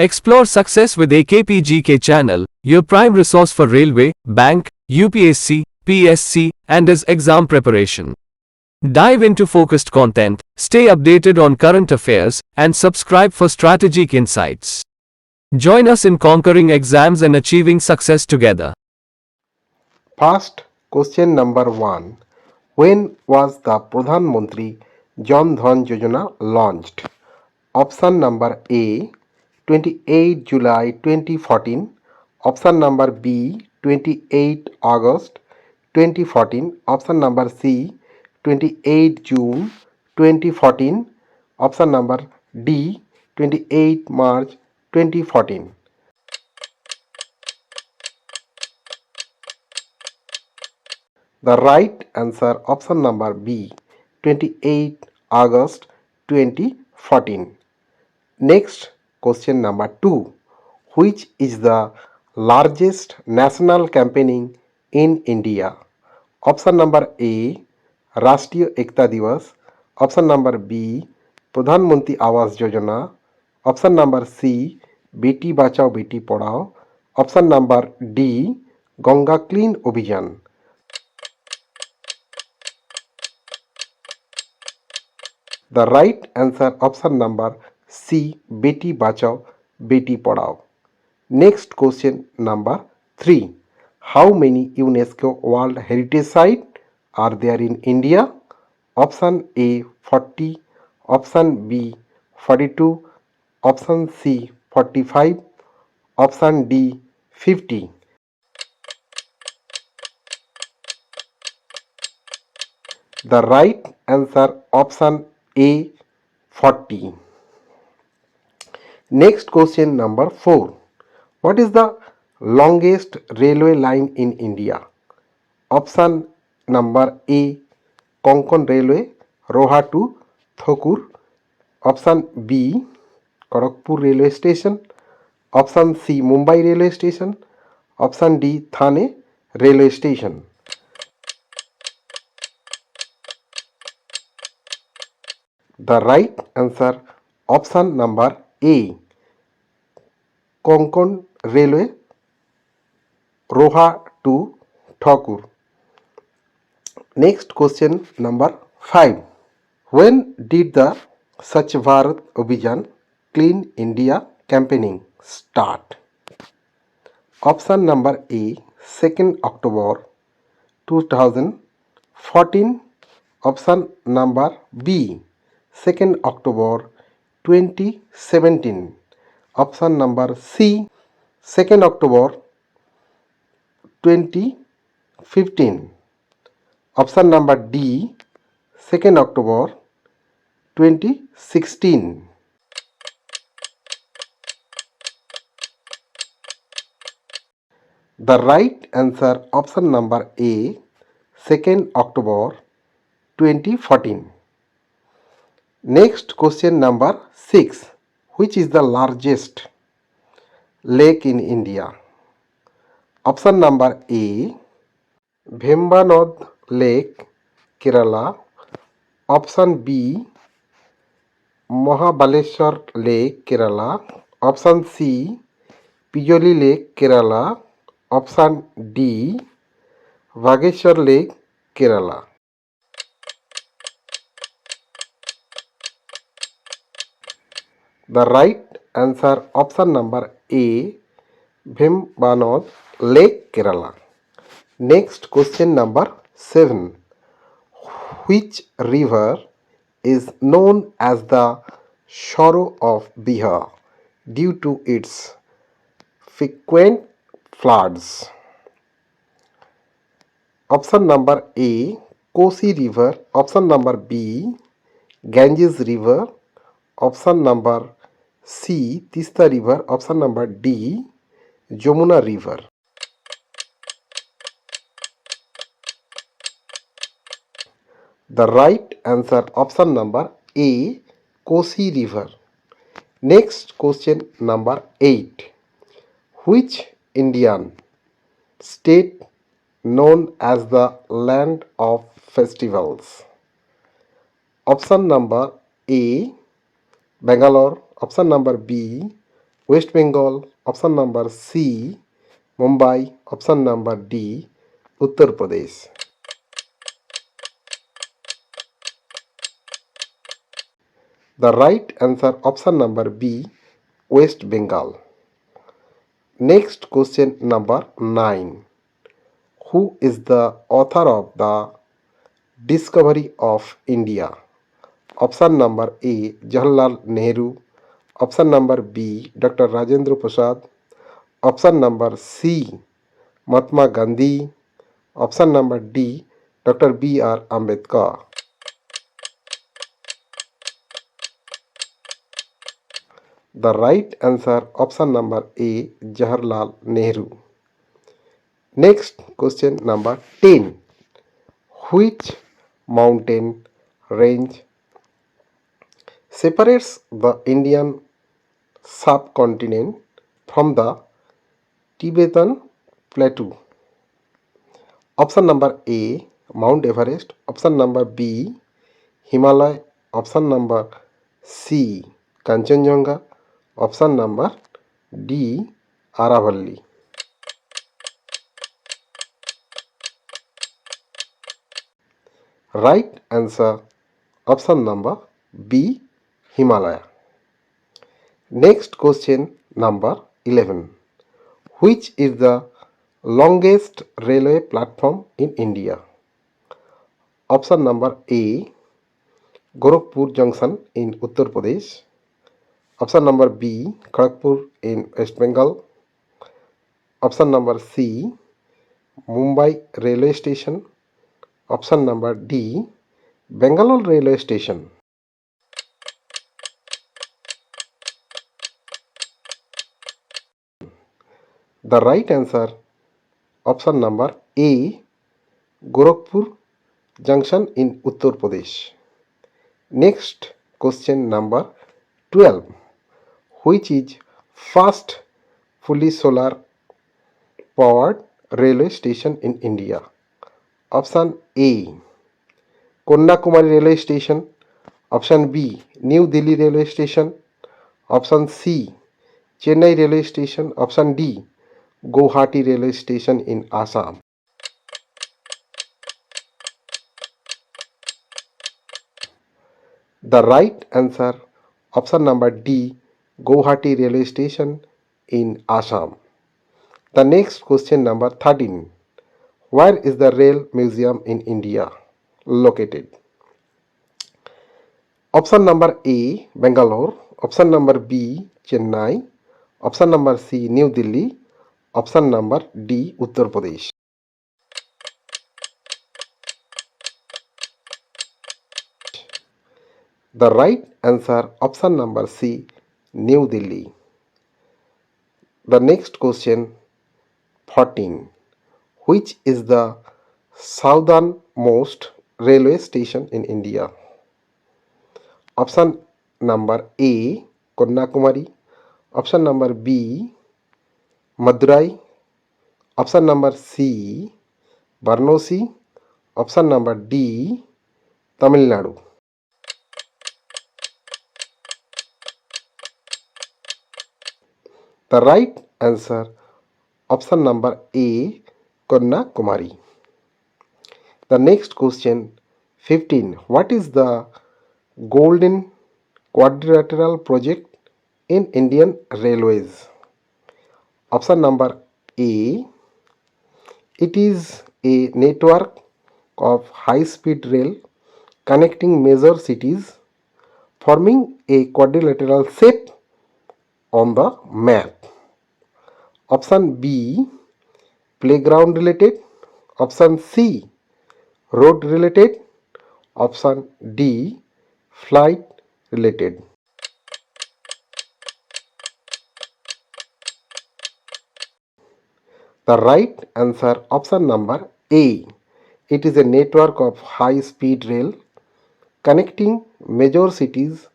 Explore success with AKPGK channel, your prime resource for railway, bank, UPSC, PSC, and its exam preparation. Dive into focused content, stay updated on current affairs, and subscribe for strategic insights. Join us in conquering exams and achieving success together. First, question number 1. When was the Pradhan Mantri Jan Dhan Yojana launched? Option number A, 28 July 2014. Option number B, 28 August 2014. Option number C, 28 June 2014. Option number D, 28 March 2014. The right answer, option number B, 28 August 2014. Next, question number 2. Which is the largest national campaigning in India? Option number A, Rashtriya Ekta Divas. Option number B, Pradhan Mantri Awas Yojana. Option number C, Beti Bachao Beti Padhao. Option number D, Ganga Clean Abhijan. The right answer, option number C, Beti Bachao Beti Padhao. Next question number 3. How many UNESCO World Heritage Sites are there in India? Option A, 40. Option B, 42. Option C, 45. Option D, 50. The right answer, option A, 40. Next question number 4. What is the longest railway line in India? Option number A, Konkan Railway, Roha to Thokur. Option B, Kharagpur Railway Station. Option C, Mumbai Railway Station. Option D, Thane Railway Station. The right answer, option number A, Konkan Railway, Roha to Thakur. Next question number 5. When did the Swachh Bharat Abhijan Clean India campaigning start? Option number A, 2nd October 2014. Option number B, 2nd October 2017. Option number C, 2nd October 2015. Option number D, 2nd October 2016. The right answer, option number A, 2nd October 2014. Next question number 6. Which is the largest lake in India? Option number A, Vembanad Lake, Kerala. Option B, Mahabaleshwar Lake, Kerala. Option C, Pijoli Lake, Kerala. Option D, Bageshwar Lake, Kerala. The right answer, option number A, Vembanad Lake, Kerala. Next question number 7. Which river is known as the sorrow of Bihar due to its frequent floods? Option number A, Kosi River. Option number B, Ganges River. Option number C, Tista River. Option number D, Jamuna River. The right answer, option number A, Kosi River. Next question number 8. Which Indian state known as the land of festivals? Option number A, Bangalore. Option number B, West Bengal. Option number C, Mumbai. Option number D, Uttar Pradesh. The right answer option number B, West Bengal. Next question number 9. Who is the author of the Discovery of India? Option number A, Jawaharlal Nehru. Option number B, Dr. Rajendra Prasad. Option number C, Mahatma Gandhi. Option number D, Dr. B.R. Ambedkar. The right answer option number A, Jawaharlal Nehru. Next question number 10. Which mountain range separates the Indian subcontinent from the Tibetan plateau? Option number A, Mount Everest. Option number B, Himalaya. Option number C, Kanchenjunga. Option number D, Aravalli. Right answer option number B, Himalaya. Next question number 11. Which is the longest railway platform in India? Option number A, Gorakhpur Junction in Uttar Pradesh. Option number B, Kharagpur in West Bengal. Option number C, Mumbai Railway Station. Option number D, Bangalore Railway Station. The right answer option number A, Gorakhpur Junction in Uttar Pradesh. Next question number 12. Which is first fully solar powered railway station in India? Option A, Kanyakumari Railway Station. Option B, New Delhi Railway Station. Option C, Chennai Railway Station. Option D, Guwahati Railway Station in Assam. The right answer option number D, Guwahati Railway Station in Assam. The next question number 13. Where is the Rail Museum in India located? Option number A, Bangalore. Option number B, Chennai. Option number C, New Delhi. Option number D, Uttar Pradesh. The right answer option number C, New Delhi. The next question 14. Which is the southernmost railway station in India? Option number A, Kanyakumari. Option number B, Madurai. Option number C, Varanasi. Option number D, Tamil Nadu. The right answer option number A, Kanyakumari. The next question 15. What is the Golden Quadrilateral project in Indian Railways? Option number A, it is a network of high-speed rail connecting major cities, forming a quadrilateral shape on the map. Option B, playground related. Option C, road related. Option D, flight related. The right answer option number A. It is a network of high-speed rail connecting major cities,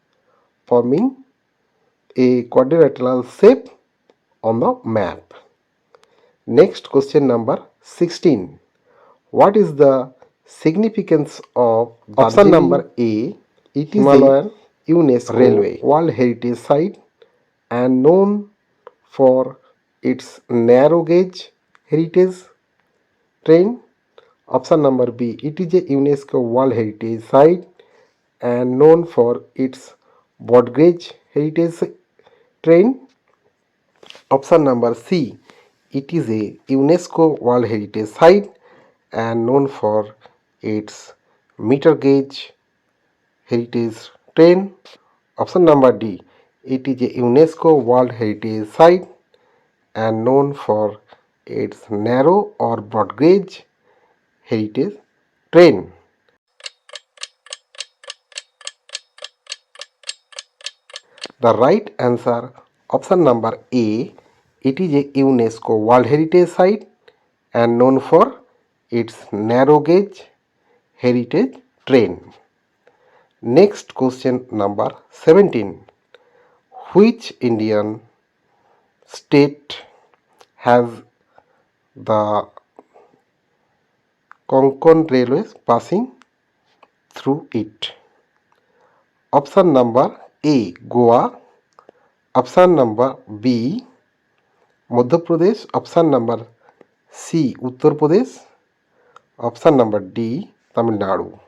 forming a quadrilateral shape on the map. Next question number 16. What is the significance of option number A? It is Himalayan UNESCO Railway World Heritage Site and known for its narrow gauge heritage train. Option number B, it is a UNESCO World Heritage Site and known for its broad gauge heritage train. Option number C, it is a UNESCO World Heritage Site and known for its meter gauge heritage train. Option number D, it is a UNESCO World Heritage Site and known for its narrow or broad gauge heritage train. The right answer, option number A, it is a UNESCO World Heritage Site and known for its narrow gauge heritage train. Next question number 17. Which Indian state has the Konkan railways passing through it? Option number A, Goa. Option number B, Madhya Pradesh. Option number C, Uttar Pradesh. Option number D, Tamil Nadu.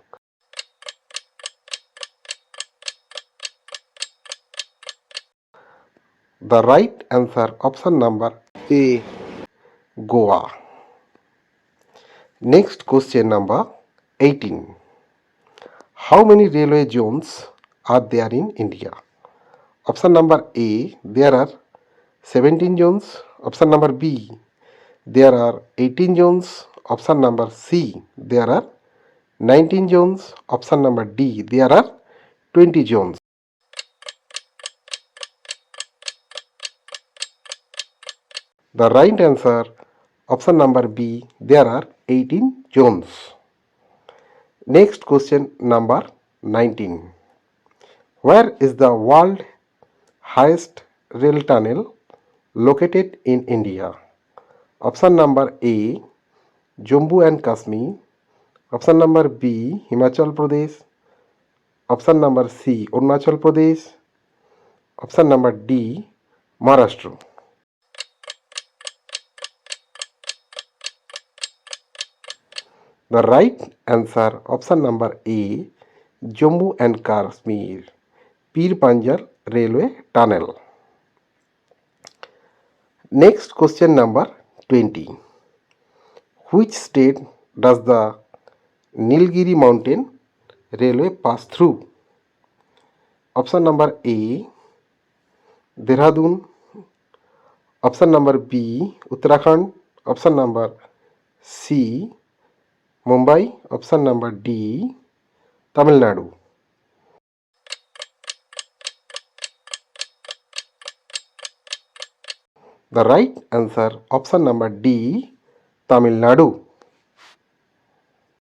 The right answer, option number A, Goa. Next question number 18. How many railway zones are there in India? Option number A, there are 17 zones. Option number B, there are 18 zones. Option number C, there are 19 zones. Option number D, there are 20 zones. The right answer, option number B, there are 18 zones. Next question number 19. Where is the world highest rail tunnel located in India? Option number A, Jammu and Kashmir. Option number B, Himachal Pradesh. Option number C, Arunachal Pradesh. Option number D, Maharashtra. The right answer, option number A, Jammu and Kashmir, Pir Panjal Railway Tunnel. Next question number 20. Which state does the Nilgiri Mountain Railway pass through? Option number A, Dehradun. Option number B, Uttarakhand. Option number C, Mumbai. Option number D, Tamil Nadu. The right answer, option number D, Tamil Nadu.